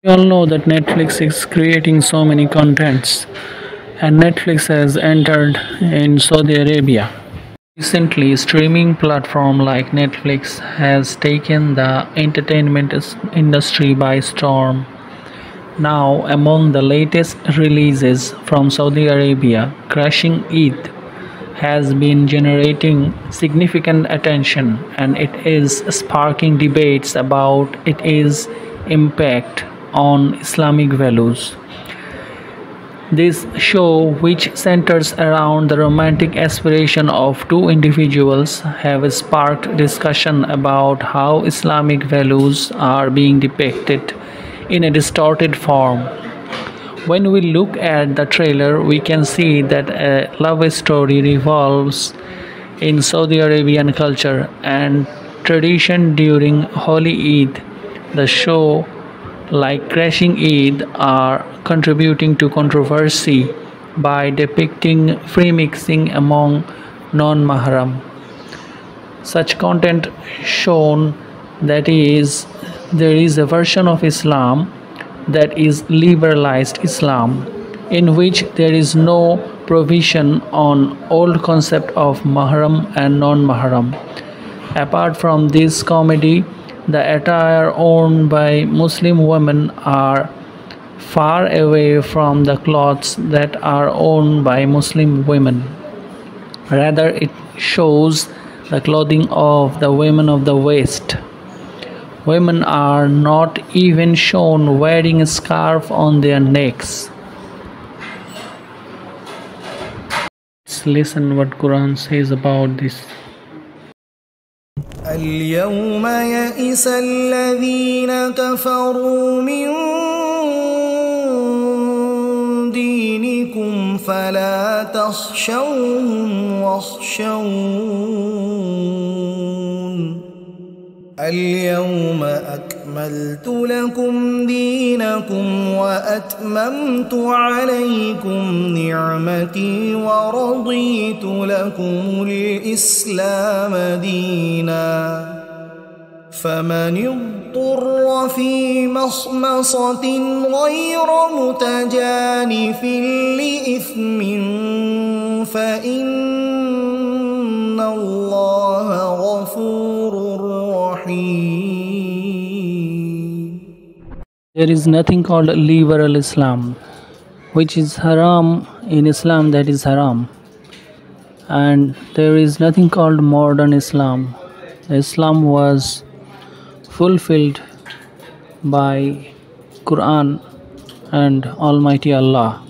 We all know that Netflix is creating so many contents, and Netflix has entered in Saudi Arabia. Recently, streaming platform like Netflix has taken the entertainment industry by storm. Now, among the latest releases from Saudi Arabia, Crashing Eid has been generating significant attention, and it is sparking debates about its impact on Islamic values. This show, which centers around the romantic aspiration of two individuals, have sparked discussion about how Islamic values are being depicted in a distorted form. When we look at the trailer, we can see that a love story revolves in Saudi Arabian culture and tradition during Holy Eid. The show, like Crashing Eid, are contributing to controversy by depicting free mixing among non-mahram. Such content shown that is there is a version of Islam that is liberalized Islam, in which there is no provision on old concept of mahram and non-mahram. Apart from this comedy, the attire worn by Muslim women are far away from the clothes that are worn by Muslim women. Rather, it shows the clothing of the women of the West. Women are not even shown wearing a scarf on their necks. Let's listen what Quran says about this. اليوم يئس الذين كفروا من دينكم فلا تخشوهم واخشون اليوم أكملت لكم دينكم وأتممت عليكم نعمتي ورضيت لكم الإسلام دينا فمن اضطر في مخمصة غير متجانف لإثم فإن الله غفور رحيم. There is nothing called liberal Islam, which is haram in Islam, that is haram. And there is nothing called modern Islam. Islam was fulfilled by Quran and Almighty Allah.